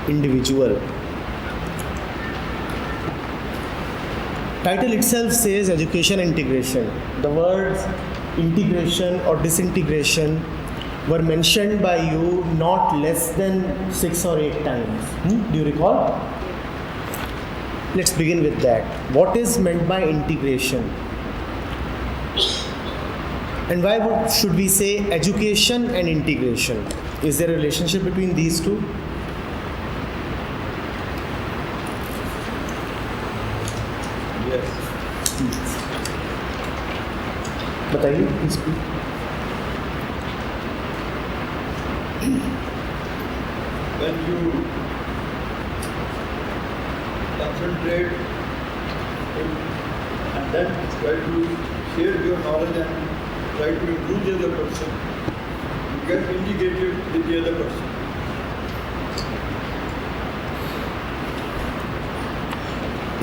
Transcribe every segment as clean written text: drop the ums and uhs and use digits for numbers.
individual. Title itself says education integration. The words integration or disintegration were mentioned by you not less than 6 or 8 times. Do you recall? Let's begin with that. What is meant by integration? And why should we say education and integration? Is there a relationship between these two? Yes. बताइए, please speak. When you concentrate and then try to share your knowledge and try to improve the other person, you get integrated with the other person.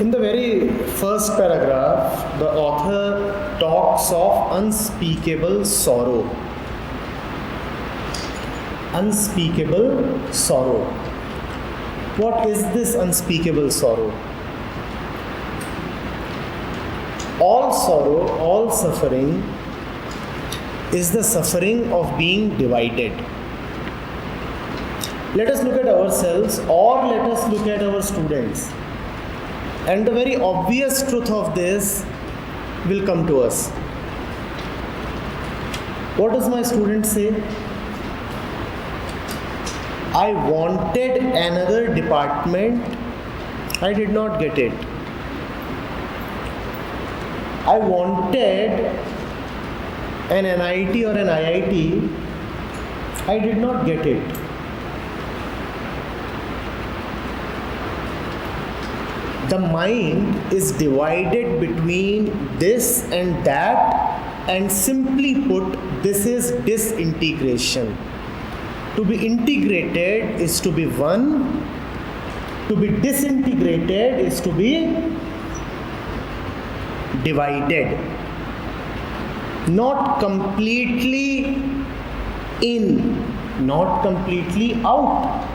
In the very first paragraph, the author talks of unspeakable sorrow. Unspeakable sorrow. What is this unspeakable sorrow? All sorrow, all suffering is the suffering of being divided. Let us look at ourselves or let us look at our students. And the very obvious truth of this will come to us. What does my student say? I wanted another department, I did not get it. I wanted an NIT or an IIT, I did not get it. The mind is divided between this and that, and simply put, this is disintegration. To be integrated is to be one, to be disintegrated is to be divided. Not completely in, not completely out,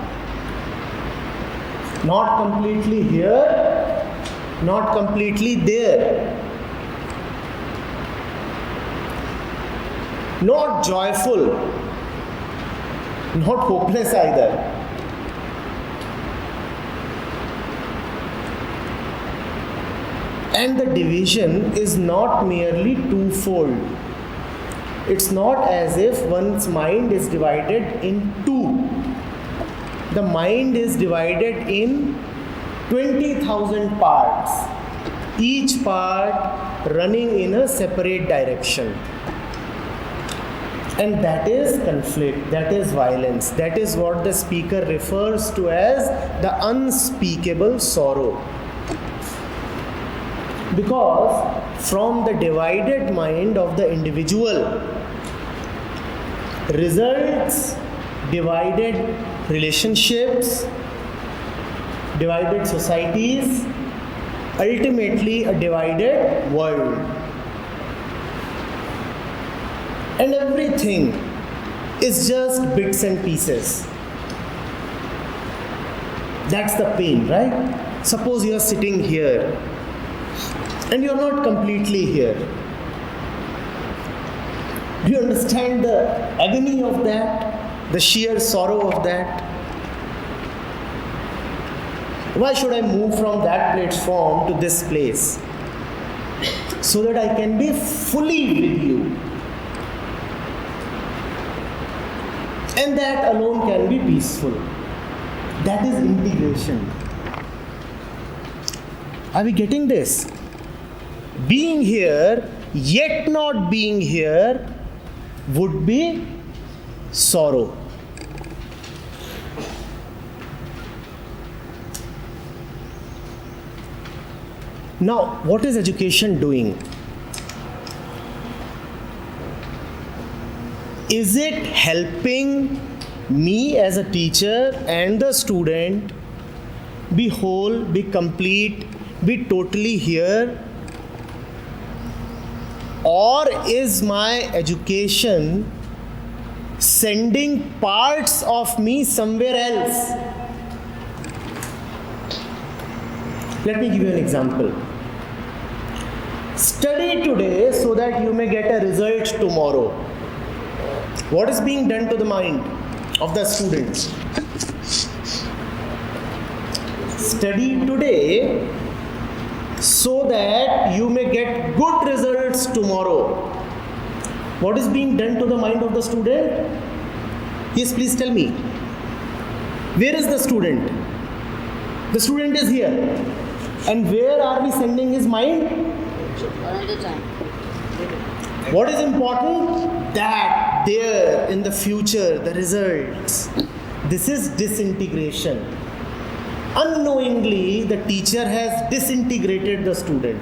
not completely here, not completely there. Not joyful, not hopeless either. And the division is not merely twofold. It's not as if one's mind is divided in two. The mind is divided in 20,000 parts, each part running in a separate direction. And that is conflict, that is violence, that is what the speaker refers to as the unspeakable sorrow. Because from the divided mind of the individual results divided relationships, divided societies, ultimately a divided world. And everything is just bits and pieces. That's the pain, right? Suppose you are sitting here and you are not completely here. Do you understand the agony of that? The sheer sorrow of that? Why should I move from that platform to this place? So that I can be fully with you. And that alone can be peaceful. That is integration. Are we getting this? Being here, yet not being here, would be sorrow. Now, what is education doing? Is it helping me as a teacher and the student be whole, be complete, be totally here? Or is my education sending parts of me somewhere else? Let me give you an example. Study today so that you may get a result tomorrow. What is being done to the mind of the students? Study today so that you may get good results tomorrow. What is being done to the mind of the student? Yes, please tell me. Where is the student? The student is here. And where are we sending his mind? What is important? That there in the future, the results. This is disintegration. Unknowingly, the teacher has disintegrated the student.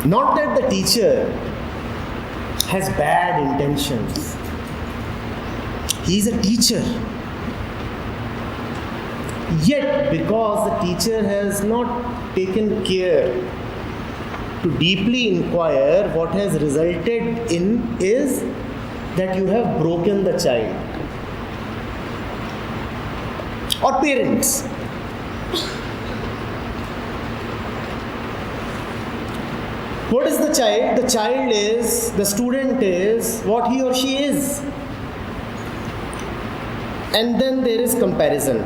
Not that the teacher has bad intentions. He is a teacher. Yet, because the teacher has not taken care to deeply inquire, what has resulted in is that you have broken the child. Or parents. What is the child? The child is, the student is what he or she is. And then there is comparison.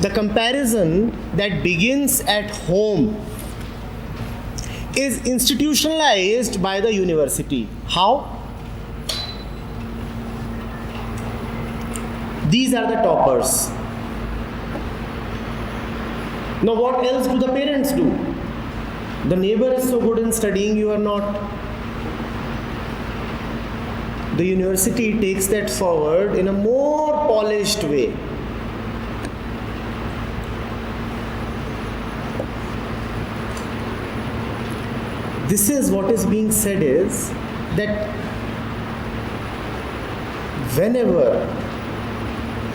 The comparison that begins at home is institutionalized by the university. How? These are the toppers. Now what else do the parents do? The neighbor is so good in studying, you are not. The university takes that forward in a more polished way. This is what is being said is that whenever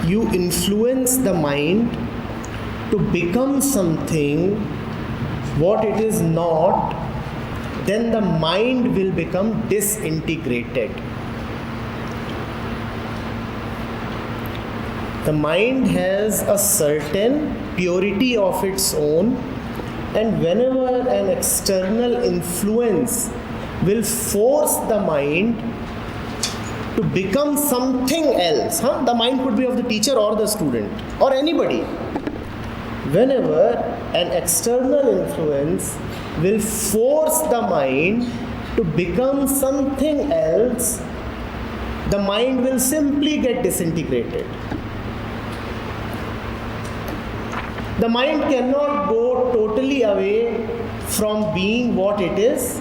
you influence the mind to become something what it is not, then the mind will become disintegrated. The mind has a certain purity of its own, and whenever an external influence will force the mind to become something else, the mind could be of the teacher or the student or anybody. Whenever an external influence will force the mind to become something else, the mind will simply get disintegrated. The mind cannot go totally away from being what it is.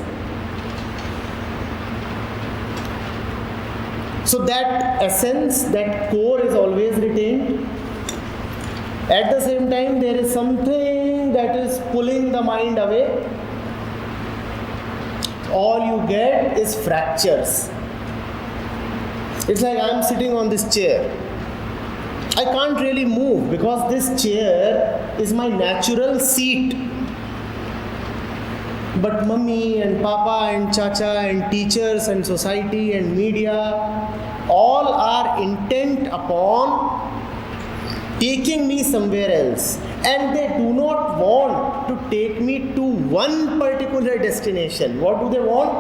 So that essence, that core is always retained. At the same time, there is something that is pulling the mind away. All you get is fractures. It's like I'm sitting on this chair. I can't really move because this chair is my natural seat. But mummy and papa and chacha and teachers and society and media all are intent upon taking me somewhere else, and they do not want to take me to one particular destination. What do they want?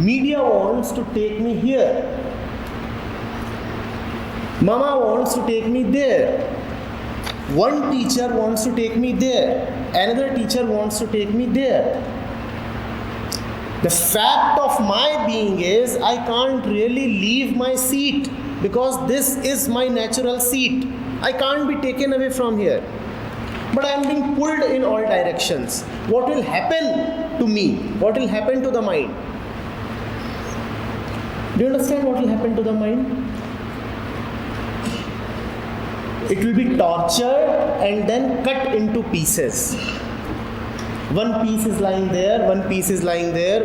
Media wants to take me here. Mama wants to take me there. One teacher wants to take me there. Another teacher wants to take me there. The fact of my being is I can't really leave my seat because this is my natural seat. I can't be taken away from here. But I am being pulled in all directions. What will happen to me? What will happen to the mind? Do you understand what will happen to the mind? It will be tortured and then cut into pieces. One piece is lying there, one piece is lying there.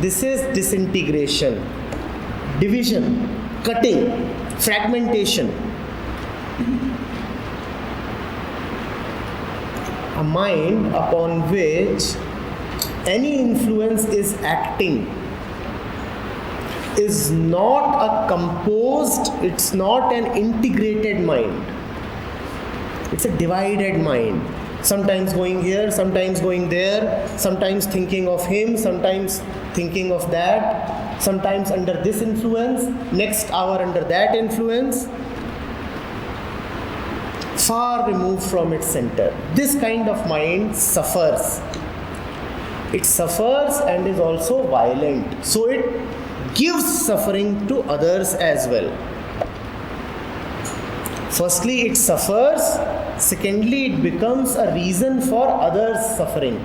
This is disintegration, division, cutting, fragmentation. A mind upon which any influence is acting is not a composed, it's not an integrated mind. It's a divided mind. Sometimes going here, sometimes going there, sometimes thinking of him, sometimes thinking of that, sometimes under this influence, next hour under that influence. Far removed from its center. This kind of mind suffers. It suffers and is also violent. So it gives suffering to others as well. Firstly, it suffers. Secondly, it becomes a reason for others' suffering.